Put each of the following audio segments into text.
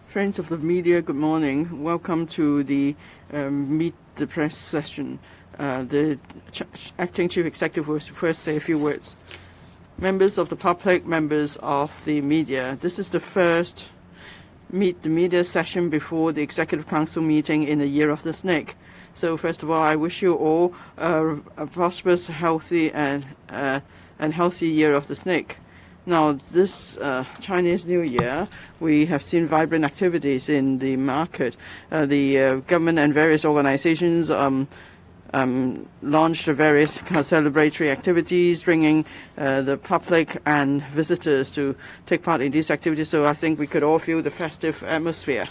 Friends of the media, good morning. Welcome to the Meet the Press session. The Acting Chief Executive will first say a few words. Members of the public, members of the media, this is the first Meet the Media session before the Executive Council meeting in the Year of the Snake. So first of all, I wish you all a prosperous, healthy, and healthy Year of the Snake. Now, this Chinese New Year, we have seen vibrant activities in the market. The government and various organizations launched various celebratory activities, bringing the public and visitors to take part in these activities. So I think we could all feel the festive atmosphere.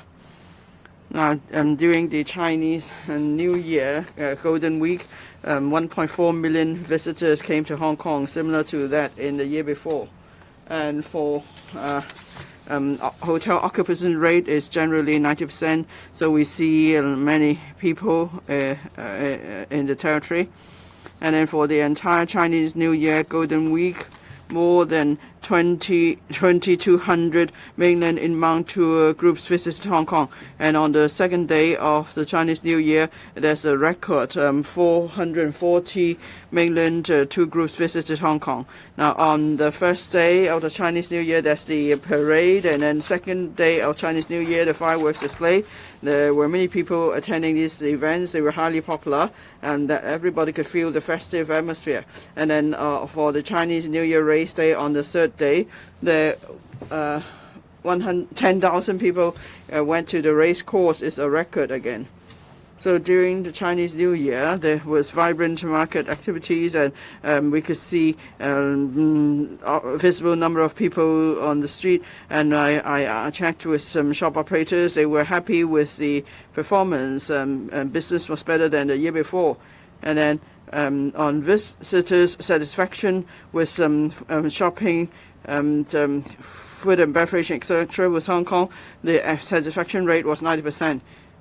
Now, during the Chinese New Year Golden Week, 1.4 million visitors came to Hong Kong, similar to that in the year before. And for hotel occupancy rate is generally 90%, so we see many people in the territory. And then for the entire Chinese New Year Golden Week, more than 2,200 mainland inbound tour groups visited Hong Kong. And on the second day of the Chinese New Year, there's a record 440 mainland tour groups visited Hong Kong. Now, on the first day of the Chinese New Year, there's the parade, and then second day of Chinese New Year, the fireworks display. There were many people attending these events. They were highly popular, and everybody could feel the festive atmosphere. And then for the Chinese New Year race day on the third day, the 10,000 people went to the race course. Is a record again. So during the Chinese New Year, there was vibrant market activities, and we could see a visible number of people on the street. And I checked with some shop operators. They were happy with the performance, and business was better than the year before. And then on visitors' satisfaction with some shopping, food and beverage, etc., with Hong Kong, the satisfaction rate was 90%.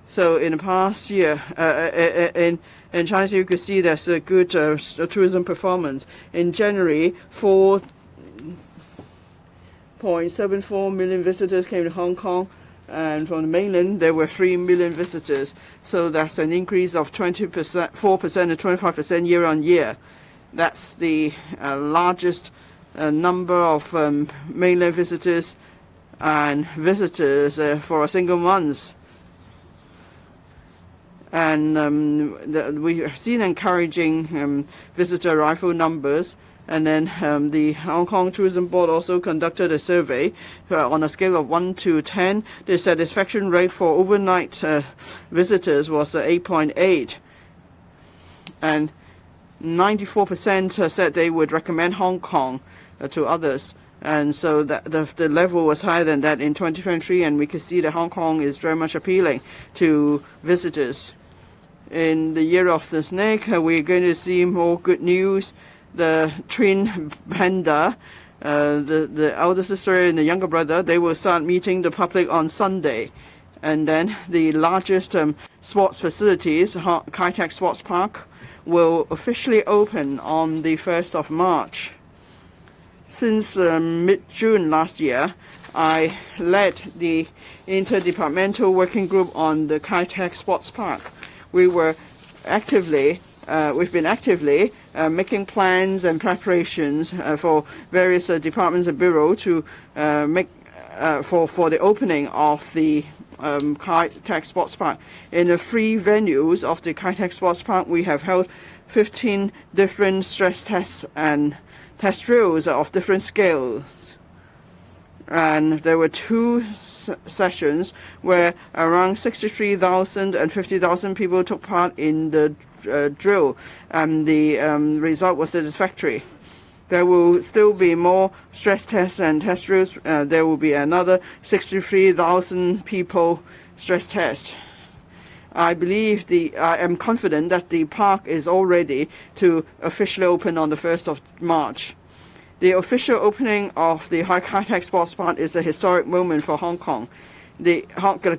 So in the past year, in China, you could see there's a good tourism performance. In January, 4.74 million visitors came to Hong Kong, and from the mainland, there were 3 million visitors. So that's an increase of 4% and 25% year on year. That's the largest number of mainland visitors and visitors for a single month. And we have seen encouraging visitor arrival numbers. And then the Hong Kong Tourism Board also conducted a survey on a scale of 1 to 10. The satisfaction rate for overnight visitors was 8.8. And 94% said they would recommend Hong Kong to others. And so the level was higher than that in 2023. And we could see that Hong Kong is very much appealing to visitors. In the Year of the Snake, we're going to see more good news. The twin panda, the elder sister and the younger brother, they will start meeting the public on Sunday. And then the largest sports facilities, Kai Tak Sports Park, will officially open on the 1st of March. Since mid-June last year, I led the interdepartmental working group on the Kai Tak Sports Park. We've been actively making plans and preparations for various departments and bureaus to make for the opening of the Kai Tak Sports Park. In the 3 venues of the Kai Tak Sports Park, we have held 15 different stress tests and test drills of different scales. And there were 2 sessions where around 63,000 and 50,000 people took part in the drill, and the result was satisfactory. There will still be more stress tests and test drills. There will be another 63,000 people stress test. I am confident that the park is all ready to officially open on the 1st of March. The official opening of the Kai Tak Sports Park is a historic moment for Hong Kong. The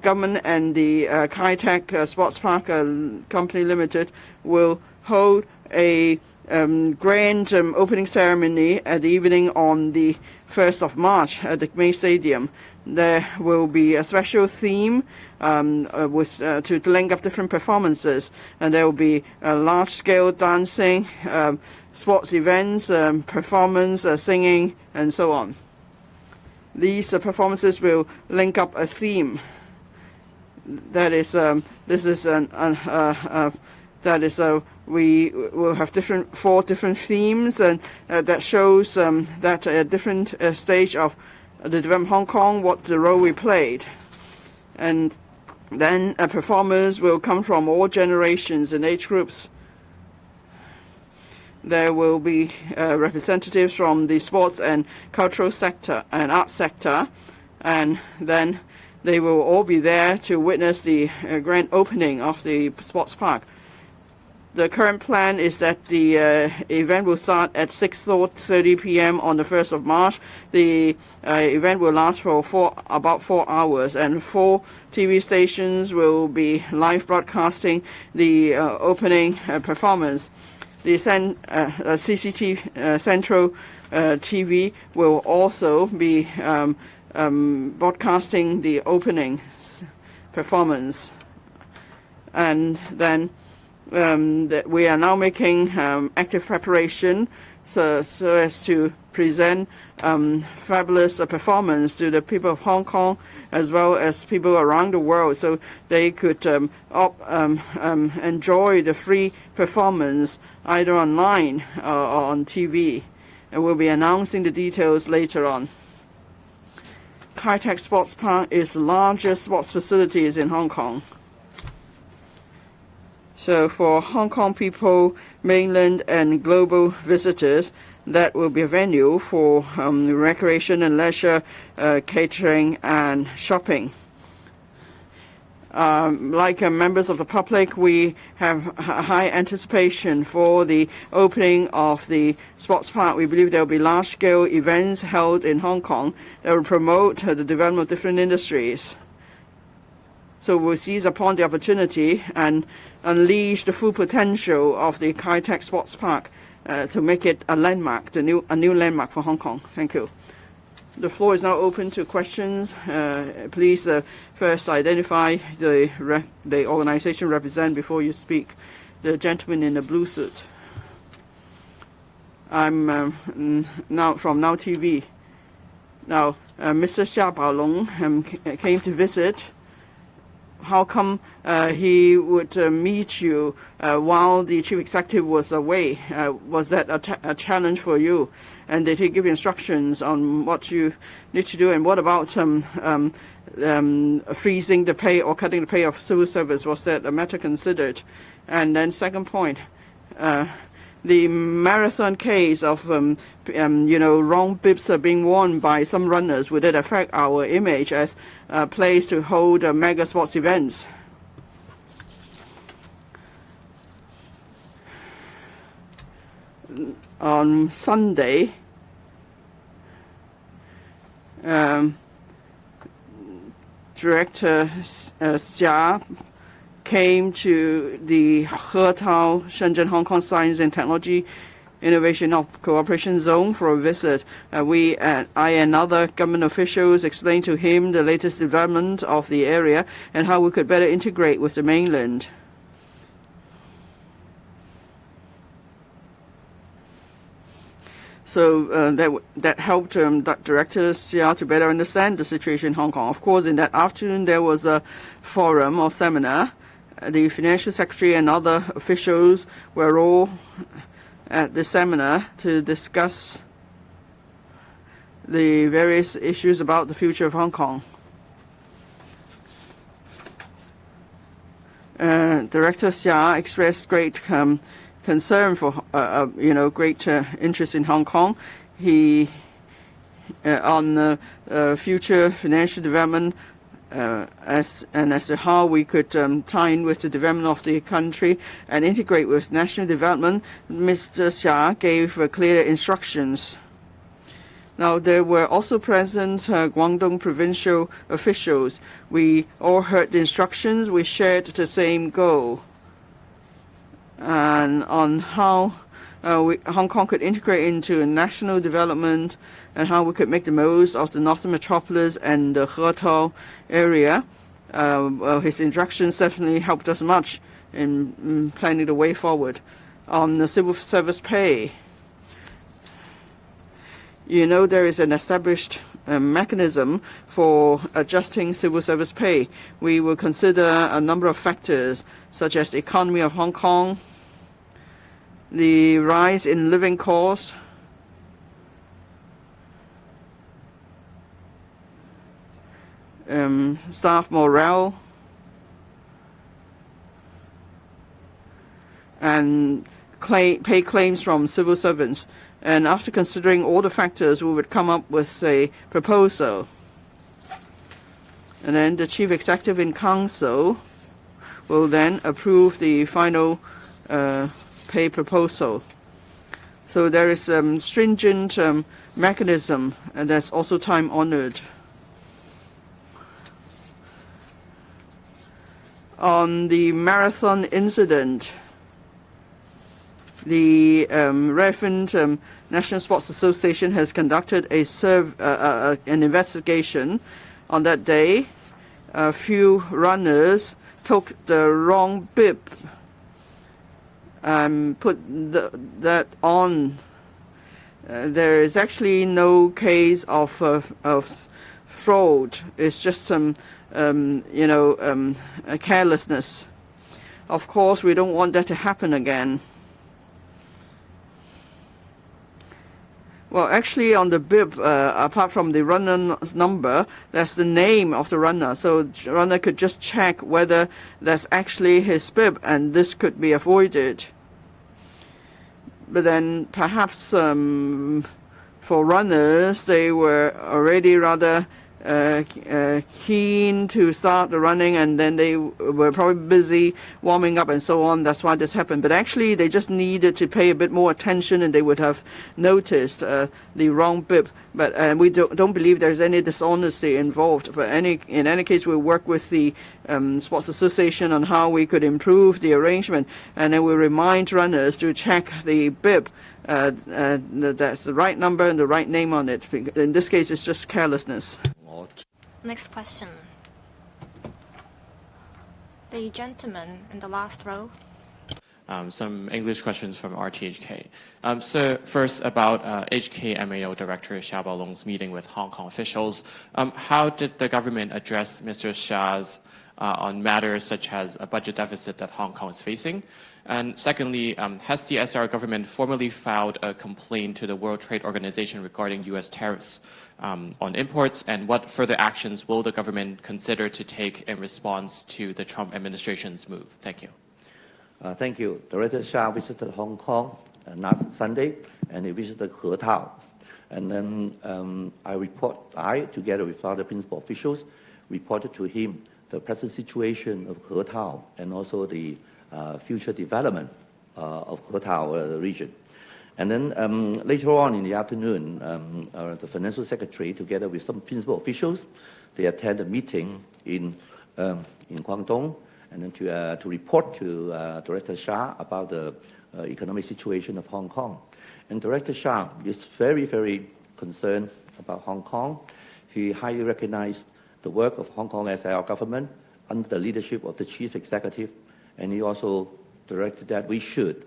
government and the Kai Tak Sports Park Company Limited will hold a grand opening ceremony at the evening on the 1st of March at the main stadium. There will be a special theme to link up different performances, and there will be large-scale dancing, sports events, performance, singing, and so on. These performances will link up a theme. That is, we will have four different themes, and that shows that at a different stage of the development of Hong Kong, what the role we played. And then performers will come from all generations and age groups. There will be representatives from the sports and cultural sector and arts sector, and then they will all be there to witness the grand opening of the sports park. The current plan is that the event will start at 6:30 p.m. on the 1st of March. The event will last for about 4 hours, and 4 TV stations will be live broadcasting the opening performance. The CCTV Central TV will also be broadcasting the opening performance, and then that we are now making active preparation so as to present fabulous performance to the people of Hong Kong as well as people around the world, so they could enjoy the free performance either online or on TV. And we'll be announcing the details later on. Kai Tak Sports Park is the largest sports facilities in Hong Kong. So for Hong Kong people, mainland and global visitors, that will be a venue for recreation and leisure, catering and shopping. Like members of the public, we have high anticipation for the opening of the sports park. We believe there will be large-scale events held in Hong Kong that will promote the development of different industries. So we'll seize upon the opportunity and unleash the full potential of the Kai Tak Sports Park to make it a landmark, a new landmark for Hong Kong. Thank you. The floor is now open to questions. Please first identify the organization represent before you speak. The gentleman in the blue suit. I'm now from Now TV. Now, Mr. Xia Baolong came to visit. How come he would meet you while the chief executive was away? Was that a challenge for you? And did he give instructions on what you need to do? And what about freezing the pay or cutting the pay of civil service? Was that a matter considered? And then second point, the marathon case of wrong bibs being worn by some runners, would it affect our image as a place to hold mega sports events? On Sunday, Director Xia came to the Hetao Shenzhen Hong Kong Science and Technology Innovation Cooperation Zone for a visit. I and other government officials explained to him the latest development of the area and how we could better integrate with the mainland. So that helped Director Xia to better understand the situation in Hong Kong. Of course, in that afternoon, there was a forum or seminar. The Financial Secretary and other officials were all at the seminar to discuss the various issues about the future of Hong Kong. Director Xia expressed great concern for, great interest in Hong Kong. He on future financial development. As to how we could tie in with the development of the country and integrate with national development, Mr. Xia gave clear instructions. Now, there were also present Guangdong provincial officials. We all heard the instructions. We shared the same goal. And on how Hong Kong could integrate into national development and how we could make the most of the northern metropolis and the Hetao area. His instructions definitely helped us much in planning the way forward. On the civil service pay, you know, there is an established mechanism for adjusting civil service pay. We will consider a number of factors such as the economy of Hong Kong, the rise in living costs, staff morale, and pay claims from civil servants. And after considering all the factors, we would come up with a proposal. And then the Chief Executive in Council will then approve the final pay proposal. So there is a stringent mechanism, and that's also time-honored. On the marathon incident, the relevant National Sports Association has conducted an investigation. On that day, a few runners took the wrong bib and put that on. There is actually no case of fraud. It's just a carelessness. Of course, we don't want that to happen again. Well, actually, on the bib, apart from the runner's number, that's the name of the runner. So the runner could just check whether that's actually his bib, and this could be avoided. But then perhaps for runners, they were already rather keen to start the running, and then they were probably busy warming up and so on. That's why this happened. But actually, they just needed to pay a bit more attention, and they would have noticed the wrong bib. But we don't believe there's any dishonesty involved. But in any case, we'll work with the Sports Association on how we could improve the arrangement, and then we'll remind runners to check the bib. That's the right number and the right name on it. In this case, it's just carelessness. Next question. The gentleman in the last row. Some English questions from RTHK. So first about HKMAO Director Xia Baolong's meeting with Hong Kong officials. How did the government address Mr. Xia's on matters such as a budget deficit that Hong Kong is facing? And secondly, has the SAR government formally filed a complaint to the World Trade Organization regarding U.S. tariffs on imports? And what further actions will the government consider to take in response to the Trump administration's move? Thank you. Thank you. Director Xia visited Hong Kong last Sunday, and he visited Hetao. And then I, together with other principal officials, reported to him the present situation of Hetao and also the future development of Hetao region. And then later on in the afternoon, the Financial Secretary, together with some principal officials, they attended a meeting in Guangdong, and then to report to Director Xia about the economic situation of Hong Kong. And Director Xia is very, very concerned about Hong Kong. He highly recognized the work of Hong Kong SAR government under the leadership of the Chief Executive, and he also directed that we should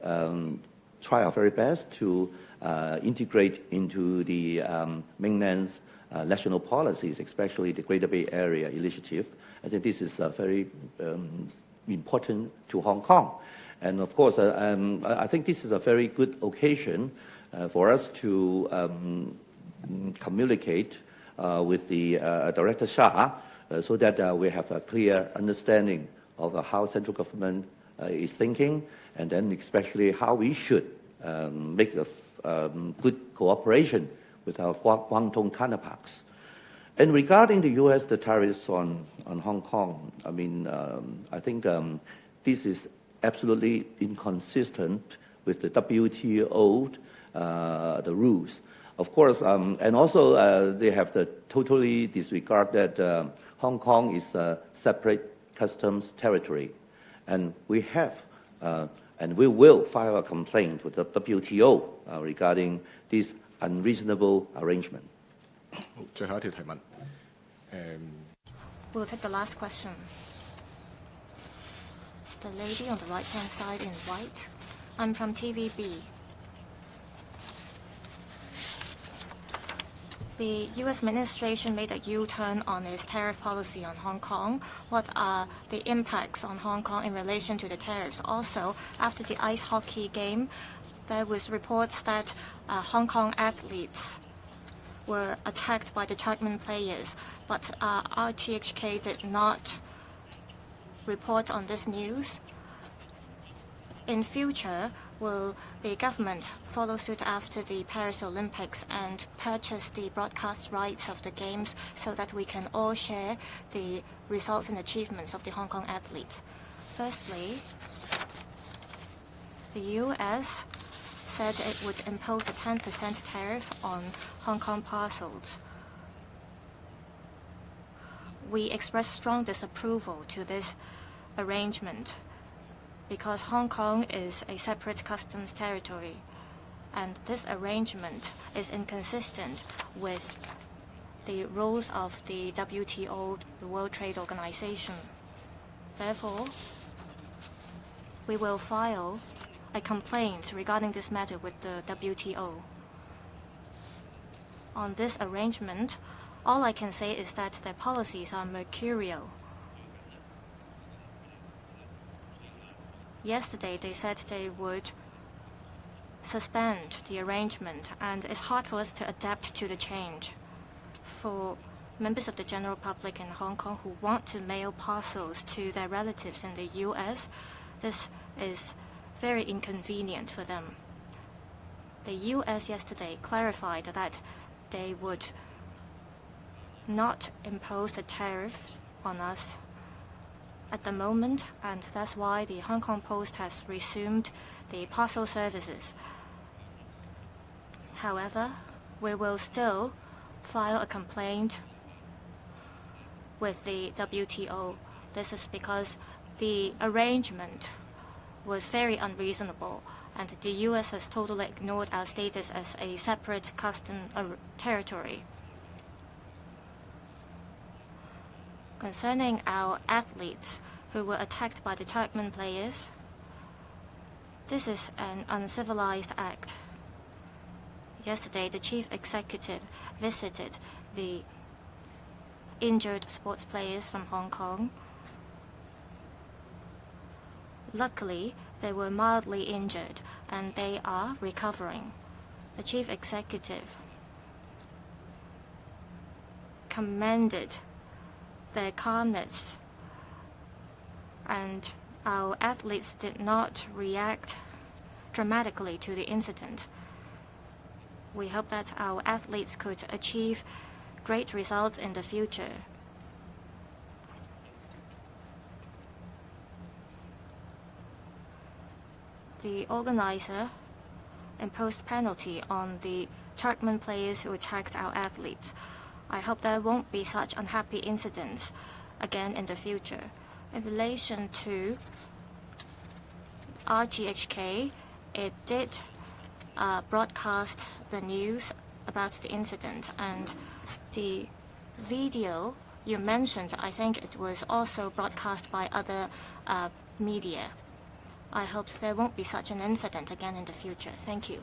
try our very best to integrate into the mainland's national policies, especially the Greater Bay Area initiative. I think this is very important to Hong Kong. And of course, I think this is a very good occasion for us to communicate with the Director Xia so that we have a clear understanding of how central government is thinking, and then especially how we should make a good cooperation with our Guangdong counterparts. And regarding the U.S., the tariffs on Hong Kong, I mean, I think this is absolutely inconsistent with the WTO, the rules. Of course, and also they have to totally disregard that Hong Kong is a separate customs territory. And we have And we will file a complaint to the WTO regarding this unreasonable arrangement. 好，最後一條提問。We'll take the last question. The lady on the right-hand side in white. I'm from TVB. The U.S. administration made a U-turn on its tariff policy on Hong Kong. What are the impacts on Hong Kong in relation to the tariffs? Also, after the ice hockey game, there was reports that Hong Kong athletes were attacked by the Turkmen players, but RTHK did not report on this news. In future, will the government follow suit after the Paris Olympics and purchase the broadcast rights of the games so that we can all share the results and achievements of the Hong Kong athletes? Firstly, the U.S. said it would impose a 10% tariff on Hong Kong parcels. We express strong disapproval to this arrangement because Hong Kong is a separate customs territory, and this arrangement is inconsistent with the rules of the WTO, the World Trade Organization. Therefore, we will file a complaint regarding this matter with the WTO. On this arrangement, all I can say is that their policies are mercurial. Yesterday, they said they would suspend the arrangement, and it's hard for us to adapt to the change. For members of the general public in Hong Kong who want to mail parcels to their relatives in the U.S., this is very inconvenient for them. The U.S. yesterday clarified that they would not impose a tariff on us at the moment, and that's why the Hong Kong Post has resumed the parcel services. However, we will still file a complaint with the WTO. This is because the arrangement was very unreasonable, and the U.S. has totally ignored our status as a separate customs territory. Concerning our athletes who were attacked by the Turkmen players, this is an uncivilized act. Yesterday, the chief executive visited the injured sports players from Hong Kong. Luckily, they were mildly injured and they are recovering. The chief executive commended their calmness, and our athletes did not react dramatically to the incident. We hope that our athletes could achieve great results in the future. The organizer imposed penalty on the Turkmen players who attacked our athletes. I hope there won't be such unhappy incidents again in the future. In relation to RTHK, it did broadcast the news about the incident, and the video you mentioned, I think it was also broadcast by other media. I hope there won't be such an incident again in the future. Thank you.